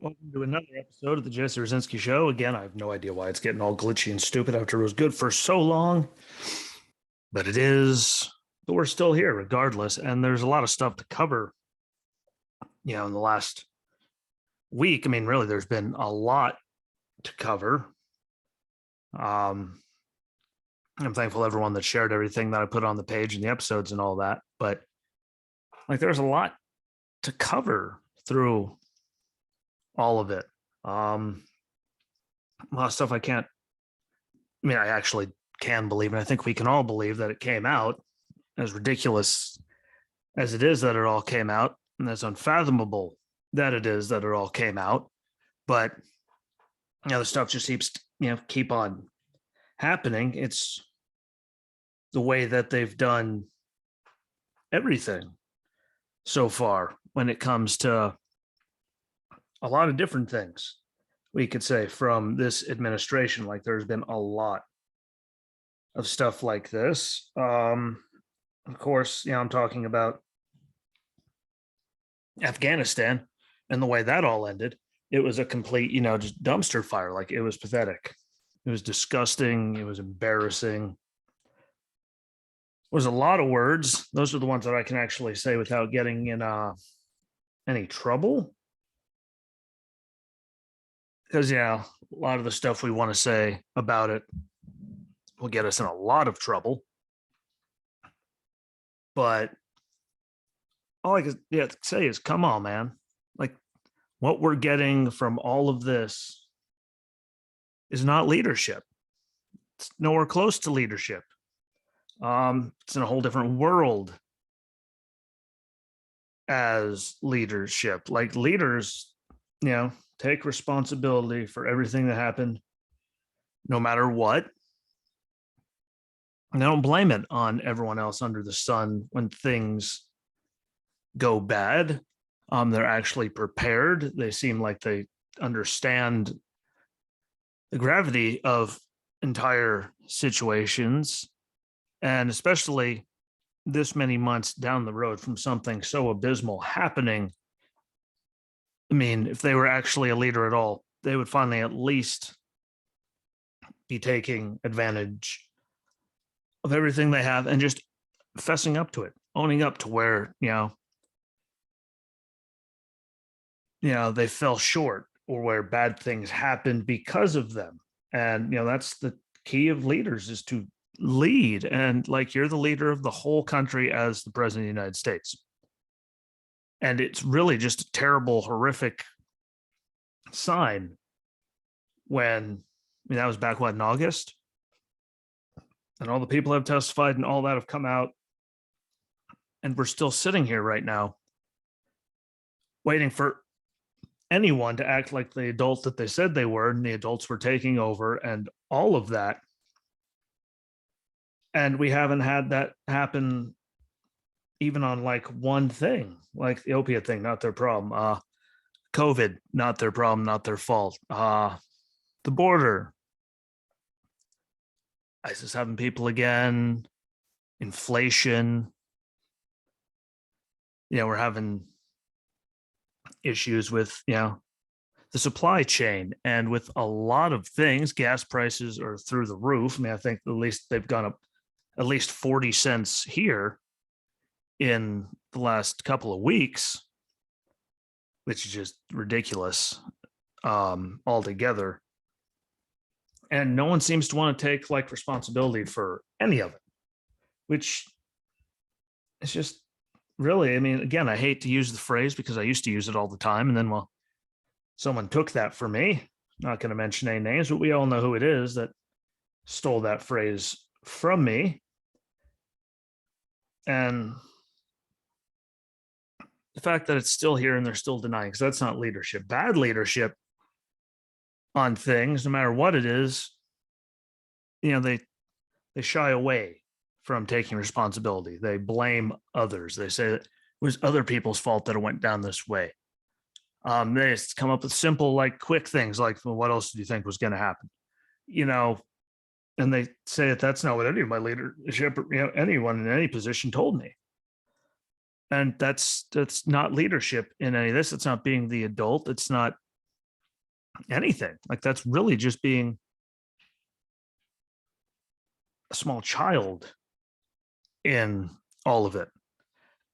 Welcome to another episode of the Jesse Rucinski Show. Again, I have no idea why it's getting all glitchy and stupid after it was good for so long, but it is. But we're still here regardless, and there's a lot of stuff to cover. In the last week, I mean, really, there's been a lot to cover. I'm thankful to everyone that shared everything that I put on the page and the episodes and all that, but there's a lot to cover through all of it. A lot of stuff I can't. I mean, I actually can believe, and I think we can all believe that it came out, as ridiculous as it is that it all came out, and as unfathomable that it is that it all came out. But the stuff just keep on happening. It's the way that they've done everything so far when it comes to a lot of different things, we could say, from this administration. Like, there's been a lot of stuff like this. Of course, I'm talking about Afghanistan and the way that all ended. It was a complete, just dumpster fire. Like, it was pathetic. It was disgusting. It was embarrassing. It was a lot of words. Those are the ones that I can actually say without getting in any trouble. Because, a lot of the stuff we want to say about it will get us in a lot of trouble. But all I can say is, come on, man. Like, what we're getting from all of this is not leadership. It's nowhere close to leadership. It's in a whole different world as leadership. Like, leaders, take responsibility for everything that happened, no matter what. And they don't blame it on everyone else under the sun when things go bad. They're actually prepared. They seem like they understand the gravity of entire situations, and especially this many months down the road from something so abysmal happening. I mean, if they were actually a leader at all, they would finally at least be taking advantage of everything they have and just fessing up to it, owning up to where, they fell short or where bad things happened because of them. And, that's the key of leaders, is to lead. And you're the leader of the whole country as the president of the United States. And it's really just a terrible, horrific sign when, that was back, in August? And all the people have testified and all that have come out. And we're still sitting here right now waiting for anyone to act like the adult that they said they were, and the adults were taking over and all of that. And we haven't had that happen even on one thing, like the opiate thing, not their problem. COVID, not their problem, not their fault. The border, ISIS having people again, inflation. We're having issues with, the supply chain, and with a lot of things. Gas prices are through the roof. I mean, I think at least they've gone up at least 40 cents here in the last couple of weeks, which is just ridiculous altogether. And no one seems to want to take responsibility for any of it, which is just really, I mean, again, I hate to use the phrase because I used to use it all the time. And then, someone took that from me. Not going to mention any names, but we all know who it is that stole that phrase from me. And the fact that it's still here and they're still denying, because that's not leadership. Bad leadership on things, no matter what it is, they shy away from taking responsibility. They blame others. They say that it was other people's fault that it went down this way. They just come up with simple, quick things like, well, what else do you think was going to happen? And they say that that's not what any of my leadership, anyone in any position told me. And that's not leadership in any of this. It's not being the adult. It's not anything. Like that's really just being a small child in all of it.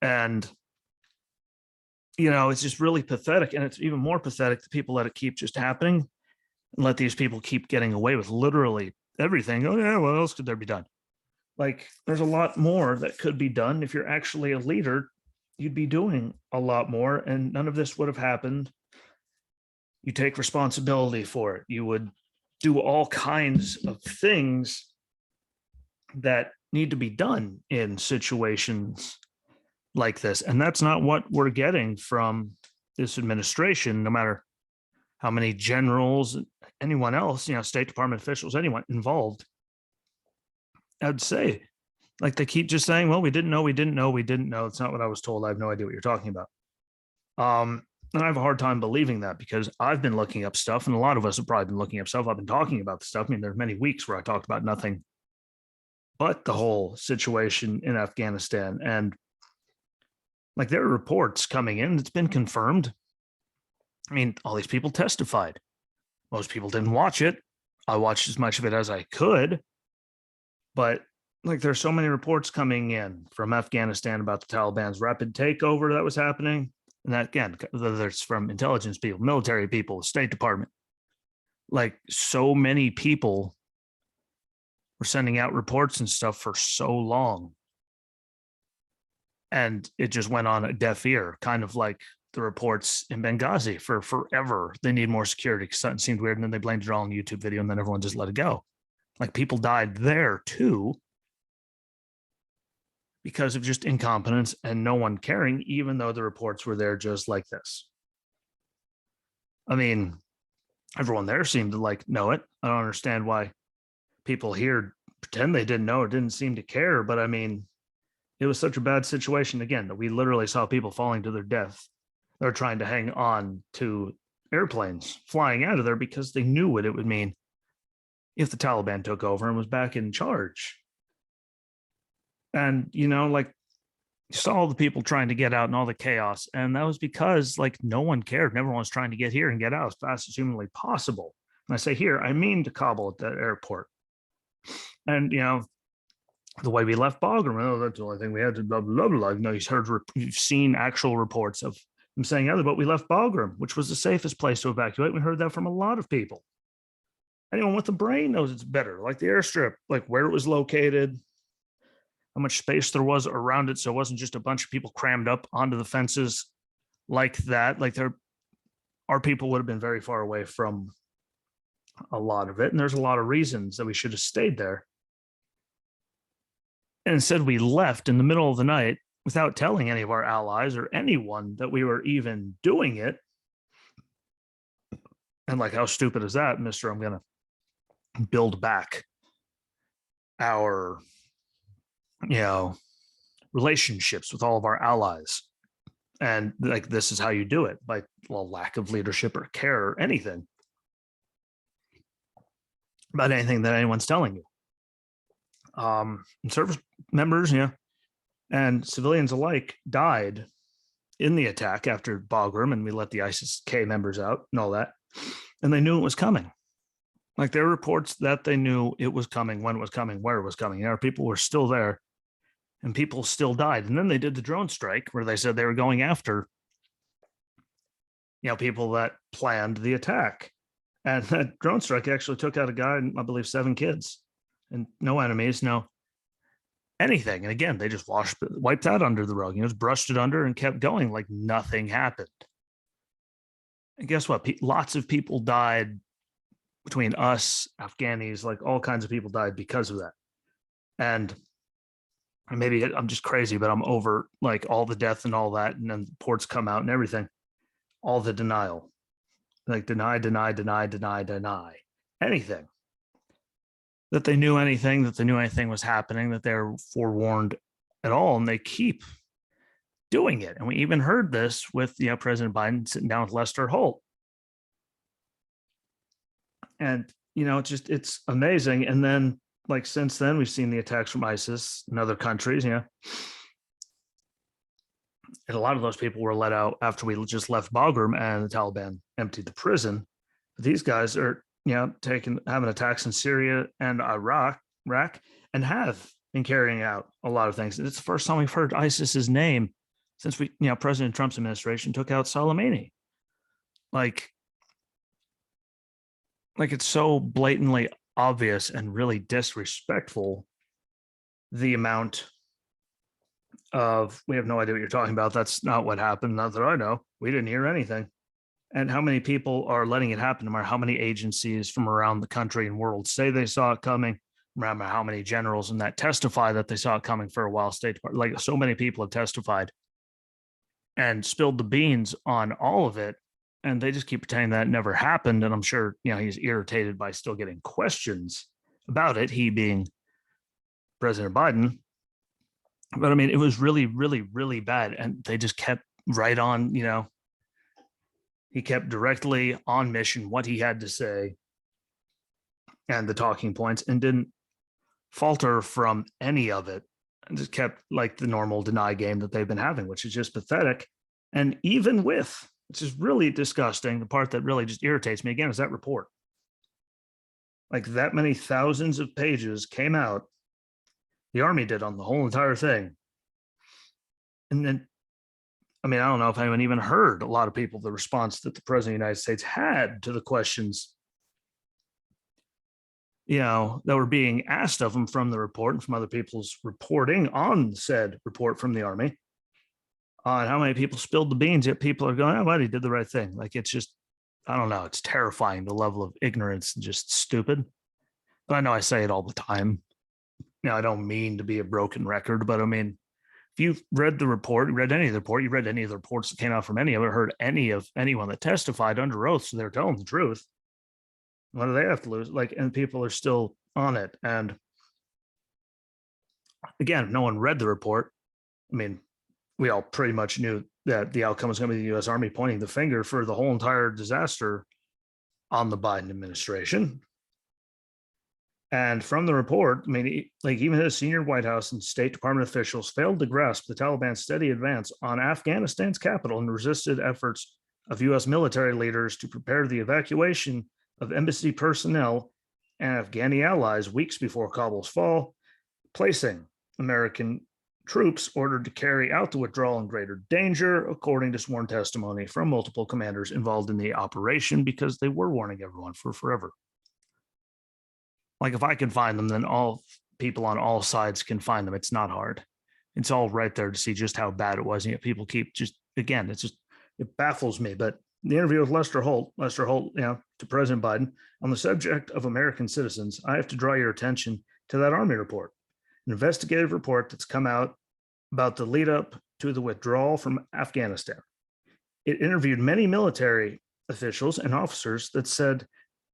And, it's just really pathetic. And it's even more pathetic to people let it keep just happening and let these people keep getting away with literally everything. Oh, yeah, what else could there be done? Like, there's a lot more that could be done. If you're actually a leader, you'd be doing a lot more, and none of this would have happened. You take responsibility for it. You would do all kinds of things that need to be done in situations like this. And that's not what we're getting from this administration, no matter how many generals, anyone else, State Department officials, anyone involved. I'd say, like, they keep just saying, well, we didn't know, we didn't know, we didn't know. It's not what I was told. I have no idea what you're talking about. And I have a hard time believing that, because I've been looking up stuff, and a lot of us have probably been looking up stuff. I've been talking about the stuff. I mean, there's many weeks where I talked about nothing but the whole situation in Afghanistan. And like, there are reports coming in. It's been confirmed. I mean, all these people testified. Most people didn't watch it. I watched as much of it as I could. But like, there's so many reports coming in from Afghanistan about the Taliban's rapid takeover that was happening. And that, again, whether it's from intelligence people, military people, State Department, like, so many people were sending out reports and stuff for so long. And it just went on a deaf ear, kind of like the reports in Benghazi for forever. They need more security because something seemed weird. And then they blamed it all on a YouTube video, and then everyone just let it go. Like, people died there too because of just incompetence and no one caring, even though the reports were there just like this. I mean, everyone there seemed to like know it. I don't understand why people here pretend they didn't know or didn't seem to care. But I mean, it was such a bad situation, again, that we literally saw people falling to their death. They're trying to hang on to airplanes flying out of there because they knew what it would mean if the Taliban took over and was back in charge. And, like, you saw all the people trying to get out and all the chaos. And that was because, like, no one cared. And everyone was trying to get here and get out as fast as humanly possible. And I say here, I mean to Kabul at that airport. And, the way we left Bagram, oh, that's the only thing we had to blah, blah, blah. No, you've seen actual reports of them saying other, but we left Bagram, which was the safest place to evacuate. We heard that from a lot of people. Anyone with a brain knows it's better, like the airstrip, like where it was located, how much space there was around it. So it wasn't just a bunch of people crammed up onto the fences like that. Like, our people would have been very far away from a lot of it. And there's a lot of reasons that we should have stayed there. And instead, we left in the middle of the night without telling any of our allies or anyone that we were even doing it. And like, how stupid is that, Mr. I'm going to build back our, relationships with all of our allies. And like, this is how you do it, by, well, lack of leadership or care or anything about anything that anyone's telling you. And service members, and civilians alike died in the attack after Bagram, and we let the ISIS-K members out and all that. And they knew it was coming. Like, there are reports that they knew it was coming, when it was coming, where it was coming. People were still there, and people still died. And then they did the drone strike where they said they were going after, people that planned the attack. And that drone strike actually took out a guy and I believe 7 kids, and no enemies, no anything. And again, they just wiped that under the rug, just brushed it under and kept going like nothing happened. And guess what? Lots of people died between us, Afghanis, like all kinds of people died because of that. And maybe I'm just crazy, but I'm over like all the death and all that. And then the reports come out and everything, all the denial, like deny anything. That they knew anything was happening, that they were forewarned at all, and they keep doing it. And we even heard this with President Biden sitting down with Lester Holt. And it's amazing. And then, like, since then, we've seen the attacks from ISIS and other countries, and a lot of those people were let out after we just left Bagram and the Taliban emptied the prison. These guys are, having attacks in Syria and Iraq, and have been carrying out a lot of things. And it's the first time we've heard ISIS's name since President Trump's administration took out Soleimani. Like it's so blatantly obvious and really disrespectful, the amount of, we have no idea what you're talking about. That's not what happened. Not that I know. We didn't hear anything. And how many people are letting it happen, no matter how many agencies from around the country and world say they saw it coming, no matter how many generals and that testify that they saw it coming for a while. State Department, like so many people have testified and spilled the beans on all of it. And they just keep pretending that never happened. And I'm sure, he's irritated by still getting questions about it, he being President Biden. But I mean, it was really, really, really bad. And they just kept right on, he kept directly on mission what he had to say and the talking points, and didn't falter from any of it, and just kept like the normal deny game that they've been having, which is just pathetic. And even with, which is really disgusting, the part that really just irritates me again is that report. Like that many thousands of pages came out, the Army did, on the whole entire thing. And then, I mean, I don't know if anyone even heard, a lot of people, the response that the President of the United States had to the questions, that were being asked of him from the report and from other people's reporting on said report from the Army, on how many people spilled the beans, yet people are going, oh, well, he did the right thing. Like, it's just, I don't know, it's terrifying, the level of ignorance, and just stupid. But I know I say it all the time. I don't mean to be a broken record, but I mean, if you've read the report, read any of the report, you read any of the reports that came out from any of it, heard any of anyone that testified under oath, so they're telling the truth. What do they have to lose? Like, and people are still on it. And again, if no one read the report, I mean, we all pretty much knew that the outcome was going to be the U.S. Army pointing the finger for the whole entire disaster on the Biden administration. And from the report, I mean, like even his senior White House and State Department officials failed to grasp the Taliban's steady advance on Afghanistan's capital and resisted efforts of U.S. military leaders to prepare the evacuation of embassy personnel and Afghani allies weeks before Kabul's fall, placing American troops ordered to carry out the withdrawal in greater danger, according to sworn testimony from multiple commanders involved in the operation, because they were warning everyone for forever. Like, if I can find them, then all people on all sides can find them. It's not hard. It's all right there to see just how bad it was. And yet people keep just, again, it baffles me. But the interview with Lester Holt, to President Biden, on the subject of American citizens, I have to draw your attention to that Army report, an investigative report that's come out about the lead up to the withdrawal from Afghanistan. It interviewed many military officials and officers that said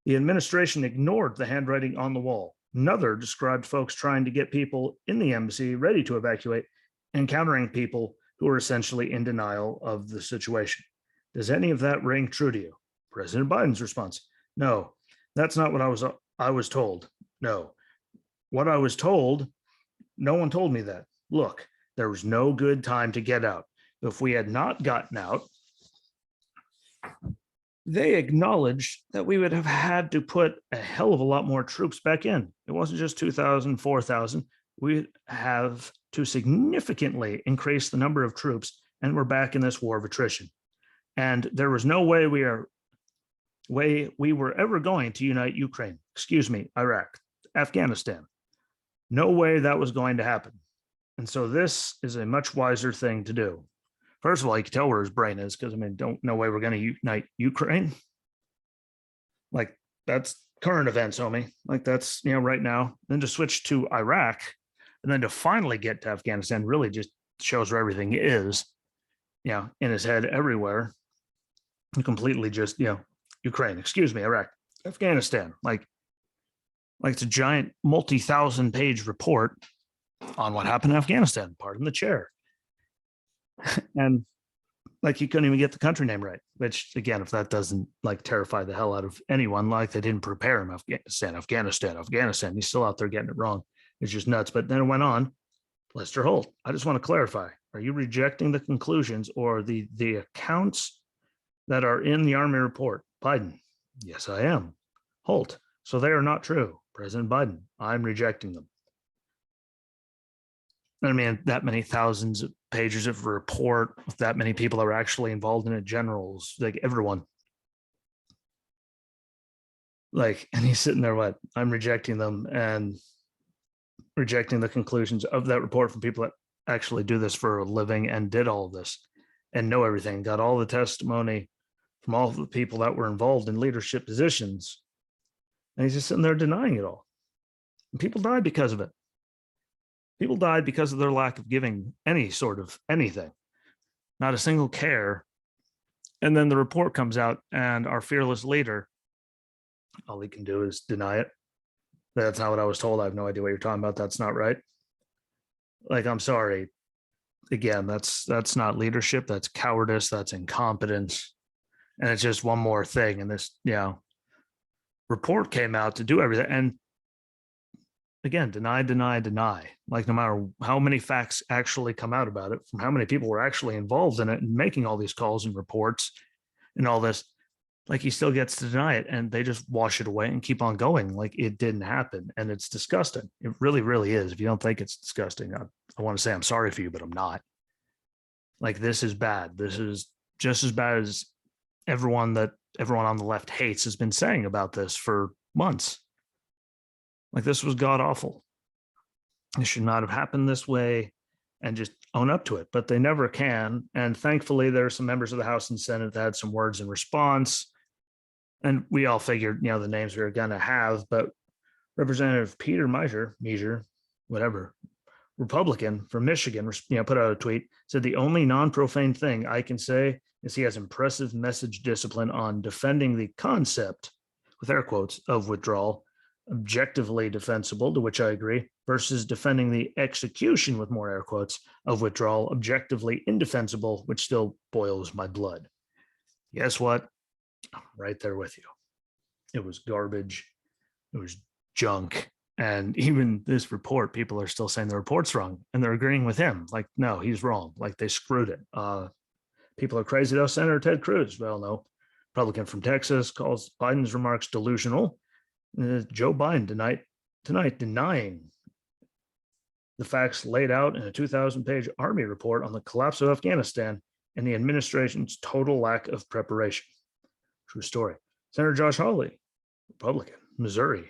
the administration ignored the handwriting on the wall. Another described folks trying to get people in the embassy ready to evacuate, encountering people who were essentially in denial of the situation. Does any of that ring true to you? President Biden's response: no, that's not what I was told. No, what I was told, no one told me that. Look, there was no good time to get out. If we had not gotten out, they acknowledged that we would have had to put a hell of a lot more troops back in. It wasn't just 2,000, 4,000. We have to significantly increase the number of troops, and we're back in this war of attrition. And there was no way we were ever going to unite Ukraine, Iraq, Afghanistan. No way that was going to happen. And so this is a much wiser thing to do. First of all, you can tell where his brain is, because, I mean, no way we're going to unite Ukraine. Like, that's current events, homie. Like, that's, right now. Then to switch to Iraq, and then to finally get to Afghanistan really just shows where everything is, in his head everywhere. And completely just, Ukraine, Iraq, Afghanistan. Like it's a giant multi-thousand page report on what happened in Afghanistan, pardon the chair. And like, he couldn't even get the country name right, which, again, if that doesn't like terrify the hell out of anyone, like they didn't prepare him, Afghanistan, he's still out there getting it wrong. It's just nuts. But then it went on. Lester Holt, I just want to clarify, are you rejecting the conclusions or the accounts that are in the Army report? Biden, Yes, I am. Holt. So they are not true. President Biden, I'm rejecting them. I mean, that many thousands of pages of report, with that many people that are actually involved in it, generals, like everyone. Like, and he's sitting there, what? I'm rejecting them and rejecting the conclusions of that report from people that actually do this for a living and did all of this and know everything, got all the testimony from all of the people that were involved in leadership positions. And he's just sitting there denying it all. And people died because of it. People died because of their lack of giving any sort of anything, not a single care. And then the report comes out, and our fearless leader, all he can do is deny it. That's not what I was told. I have no idea what you're talking about. That's not right. Like, I'm sorry. Again, that's not leadership. That's cowardice. That's incompetence. And it's just one more thing. And this, report came out to do everything. And again, deny, deny, deny. Like, no matter how many facts actually come out about it, from how many people were actually involved in it and making all these calls and reports and all this, like, he still gets to deny it, and they just wash it away and keep on going like it didn't happen. And it's disgusting. It really, really is. If you don't think it's disgusting, I want to say I'm sorry for you, but I'm not. Like, this is bad. This is just as bad as everyone on the left hates has been saying about this for months. Like, this was god awful. It should not have happened this way, and just own up to it. But they never can. And thankfully, there are some members of the House and Senate that had some words in response. And we all figured, the names we were going to have. But Representative Peter Measure, whatever, Republican from Michigan, put out a tweet, said the only non-profane thing I can say is he has impressive message discipline on defending the concept, with air quotes, of withdrawal, objectively defensible, to which I agree, versus defending the execution, with more air quotes, of withdrawal, objectively indefensible, which still boils my blood. Guess what? I'm right there with you. It was garbage. It was junk. And even this report, people are still saying the report's wrong, and they're agreeing with him. Like, no, he's wrong. Like, they screwed it. People are crazy though. Senator Ted Cruz, well, no, Republican from Texas, calls Biden's remarks delusional. Joe Biden tonight denying the facts laid out in a 2,000-page Army report on the collapse of Afghanistan and the administration's total lack of preparation. True story. Senator Josh Hawley, Republican, Missouri,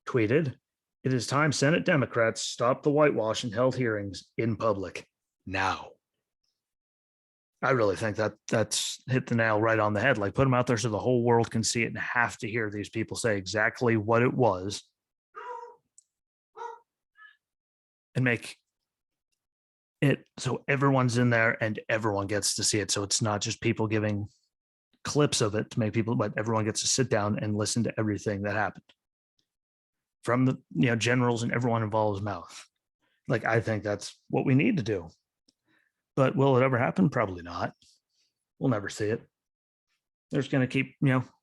tweeted, "It is time Senate Democrats stop the whitewash and held hearings in public now." I really think that's hit the nail right on the head. Like, put them out there so the whole world can see it and have to hear these people say exactly what it was, and make it so everyone's in there and everyone gets to see it. So it's not just people giving clips of it to make people, but everyone gets to sit down and listen to everything that happened from the generals and everyone involved's mouth. Like, I think that's what we need to do. But will it ever happen? Probably not. We'll never see it. They're just going to keep,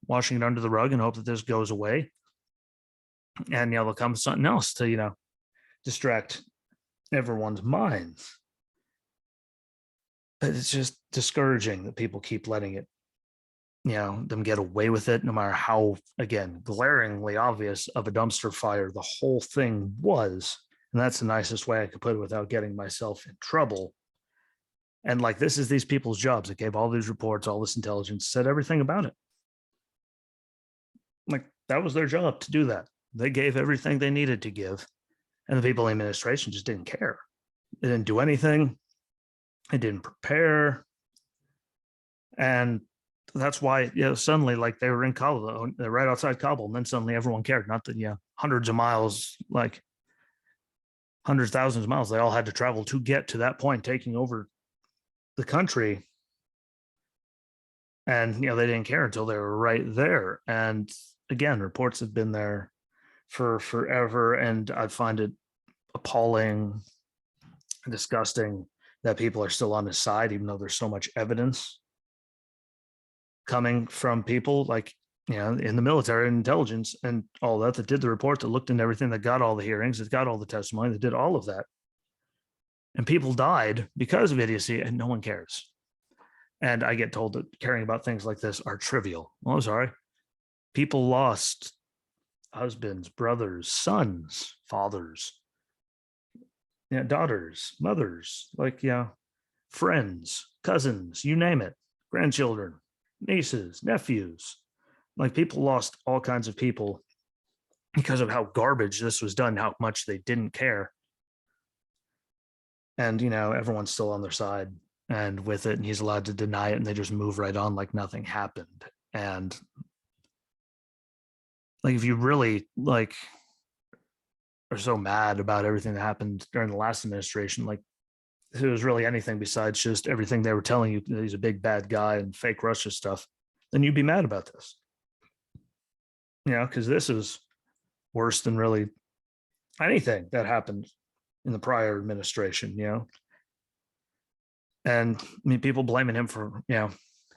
washing it under the rug and hope that this goes away. And, there'll come something else to, distract everyone's minds. But it's just discouraging that people keep letting it, them get away with it, no matter how, again, glaringly obvious of a dumpster fire the whole thing was. And that's the nicest way I could put it without getting myself in trouble. And like, this is these people's jobs that gave all these reports, all this intelligence, said everything about it. Like, that was their job to do that. They gave everything they needed to give. And the people in the administration just didn't care. They didn't do anything. They didn't prepare. And that's why, suddenly, like, they were in Kabul, they're right outside Kabul, and then suddenly everyone cared. Not that, hundreds of miles, like hundreds, thousands of miles, they all had to travel to get to that point, taking over the country. And they didn't care until they were right there. And again, reports have been there for forever, and I find it appalling and disgusting that people are still on his side, even though there's so much evidence coming from people like, in the military and intelligence and all that did the report, that looked into everything, that got all the hearings, that got all the testimony, that did all of that. And people died because of idiocy, and no one cares. And I get told that caring about things like this are trivial. Well, I'm sorry. People lost husbands, brothers, sons, fathers, daughters, mothers, like, friends, cousins, you name it, grandchildren, nieces, nephews. Like, people lost all kinds of people because of how garbage this was done, how much they didn't care. And, everyone's still on their side and with it, and he's allowed to deny it, and they just move right on like nothing happened. And like, if you really like are so mad about everything that happened during the last administration, like, if it was really anything besides just everything they were telling you that he's a big bad guy and fake Russia stuff, then you'd be mad about this. Because this is worse than really anything that happened in the prior administration, And I mean, people blaming him for,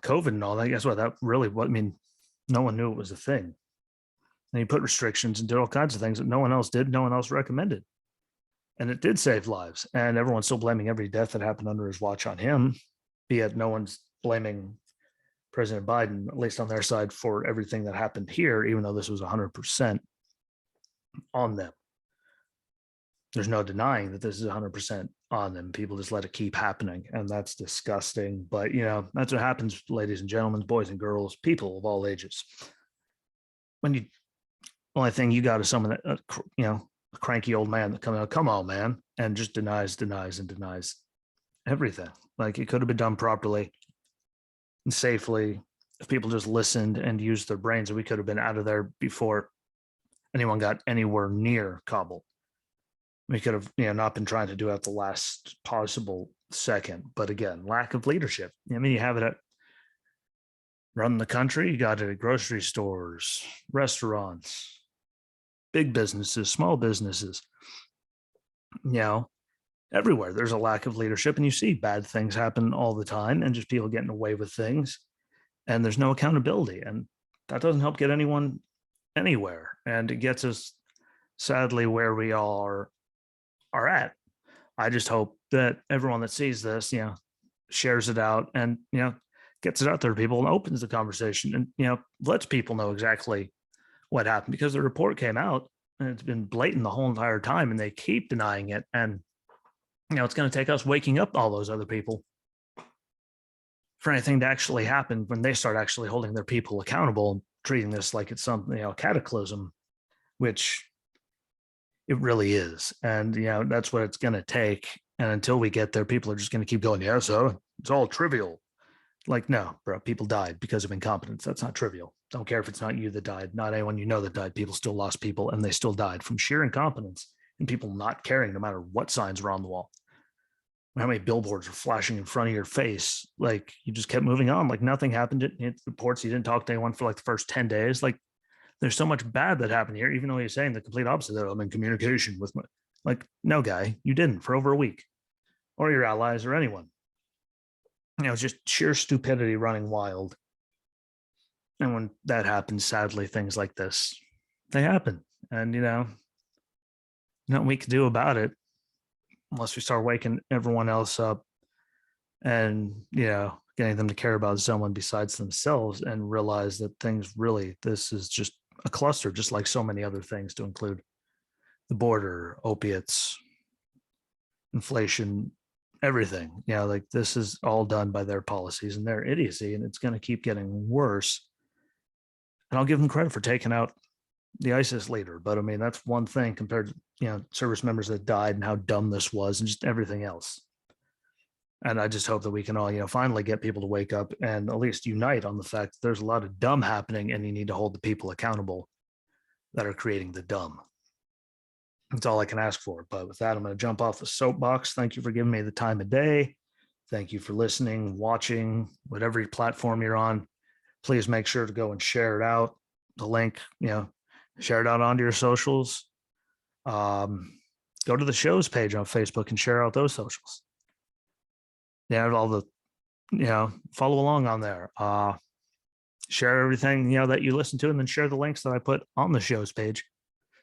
COVID and all that. Guess what? That really, no one knew it was a thing. And he put restrictions and did all kinds of things that no one else did, no one else recommended. And it did save lives. And everyone's still blaming every death that happened under his watch on him, be it no one's blaming President Biden, at least on their side, for everything that happened here, even though this was 100% on them. There's no denying that this is 100% on them. People just let it keep happening. And that's disgusting. But, that's what happens, ladies and gentlemen, boys and girls, people of all ages. When you, only thing you got is someone that, a cranky old man that comes out, come on, man, and just denies everything. Like, it could have been done properly and safely if people just listened and used their brains, and we could have been out of there before anyone got anywhere near Kabul. We could have, not been trying to do it at the last possible second. But again, lack of leadership. You have it at run the country. You got it at grocery stores, restaurants, big businesses, small businesses. Everywhere there's a lack of leadership, and you see bad things happen all the time, and just people getting away with things, and there's no accountability, and that doesn't help get anyone anywhere. And it gets us, sadly, where we all are at. I just hope that everyone that sees this, shares it out and, gets it out there to people and opens the conversation and, lets people know exactly what happened, because the report came out and it's been blatant the whole entire time, and they keep denying it. And, it's going to take us waking up all those other people for anything to actually happen when they start actually holding their people accountable and treating this like it's something, cataclysm, which it really is. And, that's what it's going to take. And until we get there, people are just going to keep going, yeah, so it's all trivial. Like, no, bro, people died because of incompetence. That's not trivial. Don't care if it's not you that died, not anyone that died. People still lost people, and they still died from sheer incompetence and people not caring, no matter what signs were on the wall. How many billboards were flashing in front of your face? Like, you just kept moving on. Like, nothing happened. It reports you didn't talk to anyone for like the first 10 days. Like, there's so much bad that happened here, even though he's saying the complete opposite, that I'm in communication with no, guy, you didn't for over a week, or your allies or anyone. It's just sheer stupidity running wild. And when that happens, sadly, things like this, they happen. And, nothing we can do about it unless we start waking everyone else up and, getting them to care about someone besides themselves and realize that this is just a cluster, just like so many other things, to include the border, opiates, inflation, everything. Like, this is all done by their policies and their idiocy, and it's going to keep getting worse. And I'll give them credit for taking out the ISIS leader, but I mean, that's one thing compared to, service members that died and how dumb this was and just everything else. And I just hope that we can all, finally get people to wake up and at least unite on the fact that there's a lot of dumb happening, and you need to hold the people accountable that are creating the dumb. That's all I can ask for. But with that, I'm going to jump off the soapbox. Thank you for giving me the time of day. Thank you for listening, watching, whatever platform you're on. Please make sure to go and share it out. The link, share it out onto your socials. Go to the show's page on Facebook and share out those socials. All the, follow along on there. Share everything, that you listen to, and then share the links that I put on the show's page,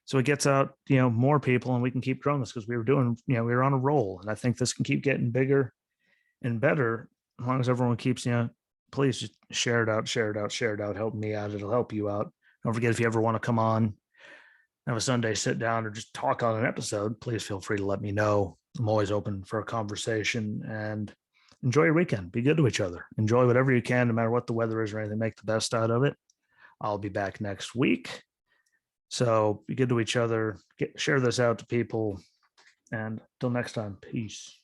so it gets out, more people, and we can keep growing this, because we were on a roll, and I think this can keep getting bigger and better as long as everyone keeps, please just share it out, help me out. It'll help you out. Don't forget, if you ever want to come on, have a Sunday sit down, or just talk on an episode, please feel free to let me know. I'm always open for a conversation, and enjoy your weekend. Be good to each other. Enjoy whatever you can, no matter what the weather is or anything. Make the best out of it. I'll be back next week. So be good to each other. Share this out to people. And until next time, peace.